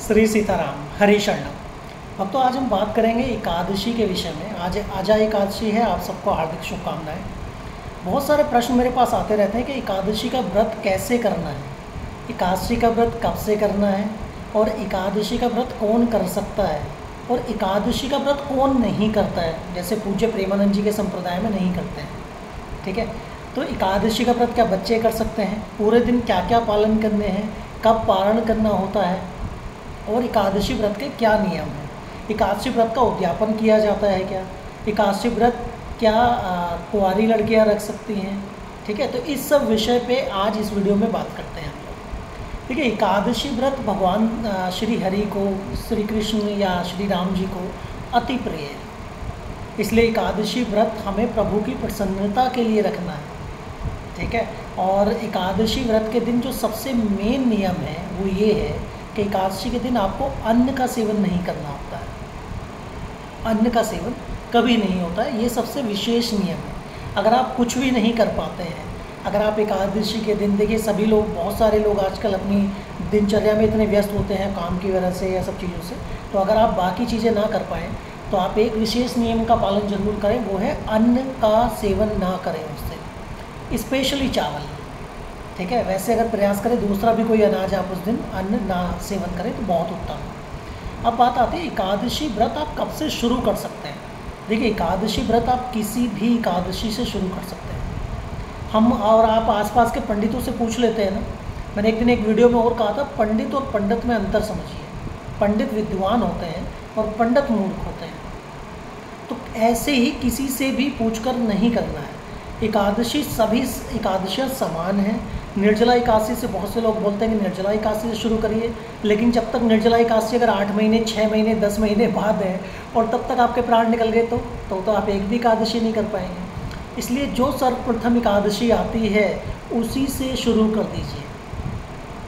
श्री सीताराम, हरि शरणम। अब तो आज हम बात करेंगे एकादशी के विषय में। आज आजा एकादशी है, आप सबको हार्दिक शुभकामनाएं। बहुत सारे प्रश्न मेरे पास आते रहते हैं कि एकादशी का व्रत कैसे करना है, एकादशी का व्रत कब से करना है, और एकादशी का व्रत कौन कर सकता है, और एकादशी का व्रत कौन नहीं करता है। जैसे पूज्य प्रेमानंद जी के संप्रदाय में नहीं करते हैं, ठीक है। तो एकादशी का व्रत क्या बच्चे कर सकते हैं, पूरे दिन क्या क्या पालन करने हैं, कब पारण करना होता है, और एकादशी व्रत के क्या नियम हैं। एकादशी व्रत का उद्यापन किया जाता है क्या, एकादशी व्रत क्या कुंवारी लड़कियां रख सकती हैं, ठीक है। तो इस सब विषय पे आज इस वीडियो में बात करते हैं हम लोग, ठीक है। एकादशी व्रत भगवान श्री हरि को, श्री कृष्ण या श्री राम जी को अति प्रिय है, इसलिए एकादशी व्रत हमें प्रभु की प्रसन्नता के लिए रखना है, ठीक है। और एकादशी व्रत के दिन जो सबसे मेन नियम है वो ये है कि एकादशी के दिन आपको अन्न का सेवन नहीं करना होता है, अन्न का सेवन कभी नहीं होता है, ये सबसे विशेष नियम है। अगर आप कुछ भी नहीं कर पाते हैं, अगर आप एकादशी के दिन, देखिए सभी लोग, बहुत सारे लोग आजकल अपनी दिनचर्या में इतने व्यस्त होते हैं काम की वजह से या सब चीज़ों से, तो अगर आप बाकी चीज़ें ना कर पाएँ तो आप एक विशेष नियम का पालन जरूर करें, वो है अन्न का सेवन ना करें उस दिन, स्पेशली चावल, ठीक है। वैसे अगर प्रयास करें दूसरा भी कोई अनाज आप उस दिन अन्न ना सेवन करें तो बहुत उत्तम। अब बात आती है एकादशी व्रत आप कब से शुरू कर सकते हैं। देखिए एकादशी व्रत आप किसी भी एकादशी से शुरू कर सकते हैं। हम और आप आसपास के पंडितों से पूछ लेते हैं ना। मैंने एक दिन एक वीडियो में और कहा था, पंडित और पंडित में अंतर समझिए। पंडित विद्वान होते हैं और पंडित मूर्ख होते हैं। तो ऐसे ही किसी से भी पूछकर नहीं करना है। एकादशी, सभी एकादशियाँ समान हैं। निर्जला एकादशी से बहुत से लोग बोलते हैं कि निर्जला एकादशी से शुरू करिए, लेकिन जब तक निर्जला एकादशी अगर 8 महीने, 6 महीने, 10 महीने बाद है और तब तक आपके प्राण निकल गए तो आप एक भी एकादशी नहीं कर पाएंगे। इसलिए जो सर्वप्रथम एकादशी आती है उसी से शुरू कर दीजिए।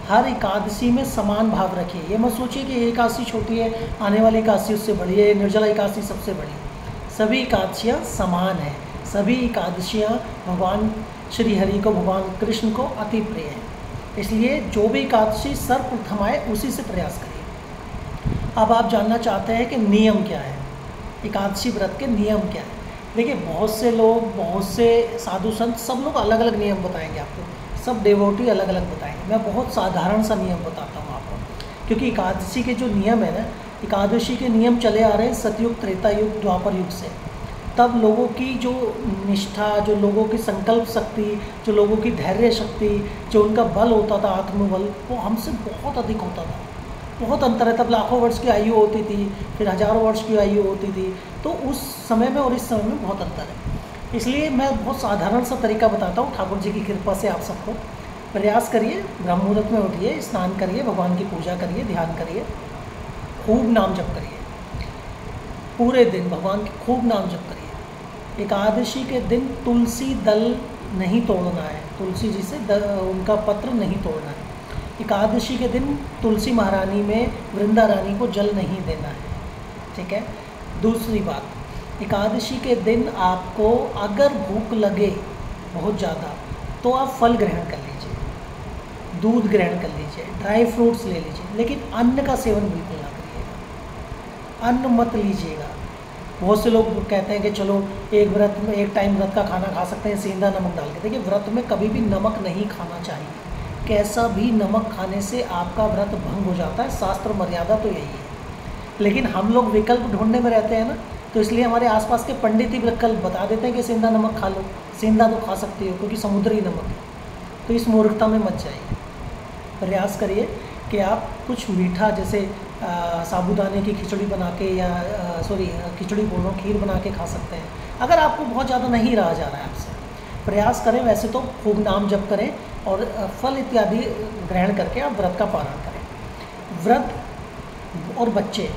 हर एकादशी में समान भाव रखिए। ये मत सोचिए कि एकादशी छोटी है, आने वाली एकादशी उससे बड़ी है, निर्जला एकादशी सबसे बड़ी है। सभी एकादशियाँ समान हैं, सभी एकादशियाँ भगवान श्री हरि को, भगवान कृष्ण को अति प्रिय है। इसलिए जो भी एकादशी सर्वप्रथम आए उसी से प्रयास करिए। अब आप जानना चाहते हैं कि नियम क्या है, एकादशी व्रत के नियम क्या है। देखिए बहुत से लोग, बहुत से साधु संत, सब लोग अलग अलग नियम बताएंगे आपको, सब डेवोटी अलग अलग बताएंगे। मैं बहुत साधारण सा नियम बताता हूँ आपको, क्योंकि एकादशी के जो नियम है ना, एकादशी के नियम चले आ रहे हैं सतयुग, त्रेता युग, द्वापर युग से। तब लोगों की जो निष्ठा, जो लोगों की संकल्प शक्ति, जो लोगों की धैर्य शक्ति, जो उनका बल होता था, आत्मबल, वो हमसे बहुत अधिक होता था। बहुत अंतर है। तब लाखों वर्ष की आयु होती थी, फिर हज़ारों वर्ष की आयु होती थी। तो उस समय में और इस समय में बहुत अंतर है। इसलिए मैं बहुत साधारण सा तरीका बताता हूँ। ठाकुर जी की कृपा से आप सबको प्रयास करिए, ब्रह्म मुहूर्त में उठिए, स्नान करिए, भगवान की पूजा करिए, ध्यान करिए, खूब नाम जप करिए, पूरे दिन भगवान की खूब नाम जप करिए। एकादशी के दिन तुलसी दल नहीं तोड़ना है, तुलसी जी से उनका पत्र नहीं तोड़ना है। एकादशी के दिन तुलसी महारानी में वृंदा रानी को जल नहीं देना है, ठीक है। दूसरी बात, एकादशी के दिन आपको अगर भूख लगे बहुत ज़्यादा तो आप फल ग्रहण कर लीजिए, दूध ग्रहण कर लीजिए, ड्राई फ्रूट्स ले लीजिए, लेकिन अन्न का सेवन बिल्कुल ना करिएगा, अन्न मत लीजिएगा। बहुत से लोग कहते हैं कि चलो एक व्रत में एक टाइम व्रत का खाना खा सकते हैं सेंधा नमक डाल के। देखिए व्रत में कभी भी नमक नहीं खाना चाहिए, कैसा भी नमक खाने से आपका व्रत भंग हो जाता है, शास्त्र मर्यादा तो यही है। लेकिन हम लोग विकल्प ढूंढने में रहते हैं ना, तो इसलिए हमारे आसपास के पंडित ही विकल्प बता देते हैं कि सेंधा नमक खा लो, सेंधा तो खा सकती हो क्योंकि समुद्री नमक है। तो इस मूर्खता में मत जाइए। प्रयास करिए कि आप कुछ मीठा, जैसे साबूदाने की खिचड़ी बना के, या खिचड़ी बोलो, खीर बना के खा सकते हैं। अगर आपको बहुत ज़्यादा नहीं रहा जा रहा है आपसे, प्रयास करें। वैसे तो खूब नाम जप करें और फल इत्यादि ग्रहण करके आप व्रत का पारण करें। व्रत और बच्चे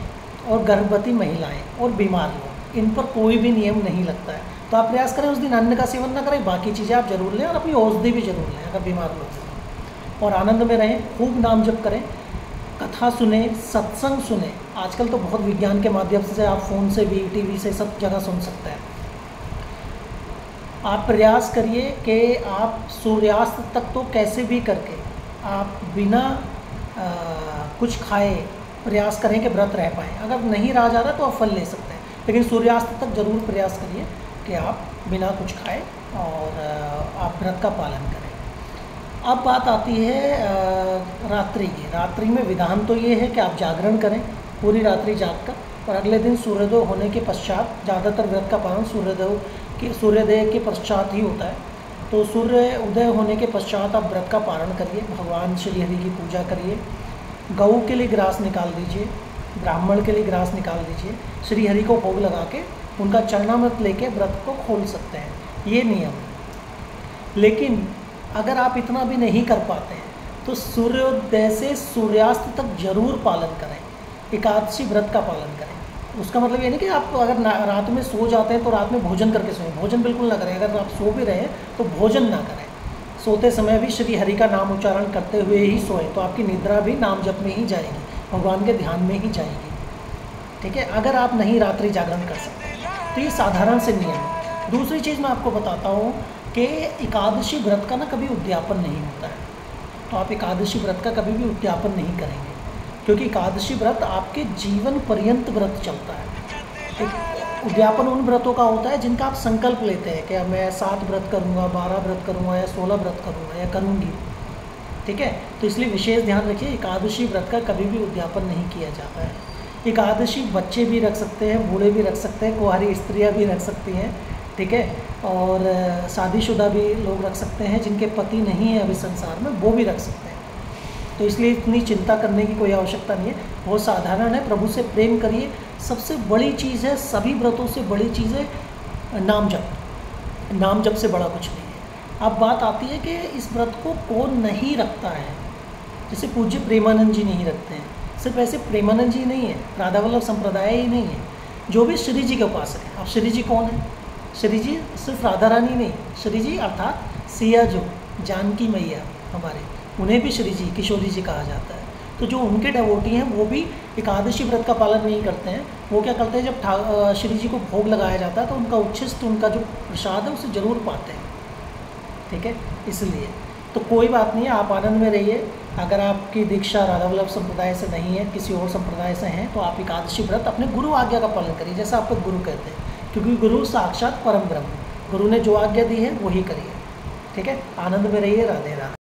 और गर्भवती महिलाएं और बीमार लोग, इन पर कोई भी नियम नहीं लगता है। तो आप प्रयास करें उस दिन अन्न का सेवन ना करें, बाकी चीज़ें आप जरूर लें और अपनी औषधि भी जरूर लें अगर बीमार लोग हैं। और आनंद में रहें, खूब नाम जप करें, कथा सुने, सत्संग सुने। आजकल तो बहुत विज्ञान के माध्यम से आप फ़ोन से भी, टीवी से, सब जगह सुन सकते हैं। आप प्रयास करिए कि आप सूर्यास्त तक तो कैसे भी करके आप बिना कुछ खाए प्रयास करें कि व्रत रह पाएँ। अगर नहीं रहा जा रहा तो आप फल ले सकते हैं, लेकिन सूर्यास्त तक ज़रूर प्रयास करिए कि आप बिना कुछ खाए और आप व्रत का पालन करें। अब बात आती है रात्रि की। रात्रि में विधान तो ये है कि आप जागरण करें, पूरी रात्रि जाग कर, और अगले दिन सूर्योदय होने के पश्चात, ज़्यादातर व्रत का पालन सूर्योदय के पश्चात ही होता है, तो सूर्य उदय होने के पश्चात आप व्रत का पालन करिए, भगवान श्री हरि की पूजा करिए, गऊ के लिए ग्रास निकाल दीजिए, ब्राह्मण के लिए ग्रास निकाल दीजिए, श्री हरि को भोग लगा के उनका चरणामृत लेके व्रत को खोल सकते हैं, ये नियम। लेकिन अगर आप इतना भी नहीं कर पाते हैं तो सूर्योदय से सूर्यास्त तक जरूर पालन करें, एकादशी व्रत का पालन करें। उसका मतलब ये नहीं कि आप अगर रात में सो जाते हैं तो रात में भोजन करके सोएं, भोजन बिल्कुल ना करें। अगर आप सो भी रहे हैं तो भोजन ना करें, सोते समय भी श्री हरि का नाम उच्चारण करते हुए ही सोएं, तो आपकी निद्रा भी नाम जप में ही जाएगी, भगवान के ध्यान में ही जाएगी। ठीक है, अगर आप नहीं रात्रि जागरण कर सकते तो ये साधारण से नियम है। दूसरी चीज़ मैं आपको बताता हूँ कि एकादशी व्रत का ना कभी उद्यापन नहीं होता है, तो आप एकादशी व्रत का कभी भी उद्यापन नहीं करेंगे, क्योंकि एकादशी व्रत आपके जीवन पर्यंत व्रत चलता है। एक उद्यापन उन व्रतों का होता है जिनका आप संकल्प लेते हैं कि मैं 7 व्रत करूँगा, 12 व्रत करूँगा या 16 व्रत करूँगा या करूँगी। ठीक है, तो इसलिए विशेष ध्यान रखिए, एकादशी व्रत का कभी भी उद्यापन नहीं किया जाता है। एकादशी बच्चे भी रख सकते हैं, बूढ़े भी रख सकते हैं, कुंवारी स्त्रियाँ भी रख सकती हैं। ठीक है, और शादीशुदा भी लोग रख सकते हैं, जिनके पति नहीं है अभी संसार में, वो भी रख सकते हैं। तो इसलिए इतनी चिंता करने की कोई आवश्यकता नहीं है, बहुत साधारण है। प्रभु से प्रेम करिए, सबसे बड़ी चीज़ है, सभी व्रतों से बड़ी चीज़ है नाम जप। नाम जप से बड़ा कुछ नहीं है। अब बात आती है कि इस व्रत को कौन नहीं रखता है। जैसे पूज्य प्रेमानंद जी नहीं रखते हैं, सिर्फ ऐसे प्रेमानंद जी नहीं है, राधा वल्लभ संप्रदाय ही नहीं है, जो भी श्री जी के उपासक है। अब श्री जी कौन है? श्री जी सिर्फ राधा रानी नहीं, श्री जी अर्थात सिया जो जानकी मैया हमारे, उन्हें भी श्री जी, किशोरी जी कहा जाता है। तो जो उनके डेवोटी हैं वो भी एकादशी व्रत का पालन नहीं करते हैं। वो क्या करते हैं, जब श्री जी को भोग लगाया जाता है तो उनका उच्छिष्ट, उनका जो प्रसाद है उसे ज़रूर पाते हैं। ठीक है, इसलिए तो कोई बात नहीं है, आप आनंद में रहिए। अगर आपकी दीक्षा राधा वल्लभ संप्रदाय से नहीं है, किसी और संप्रदाय से हैं, तो आप एकादशी व्रत अपने गुरु आज्ञा का पालन करिए, जैसा आपको गुरु कहते हैं, क्योंकि गुरु साक्षात परम ब्रह्म, गुरु ने जो आज्ञा दी है वही करिए। ठीक है, आनंद में रहिए। राधे राधे।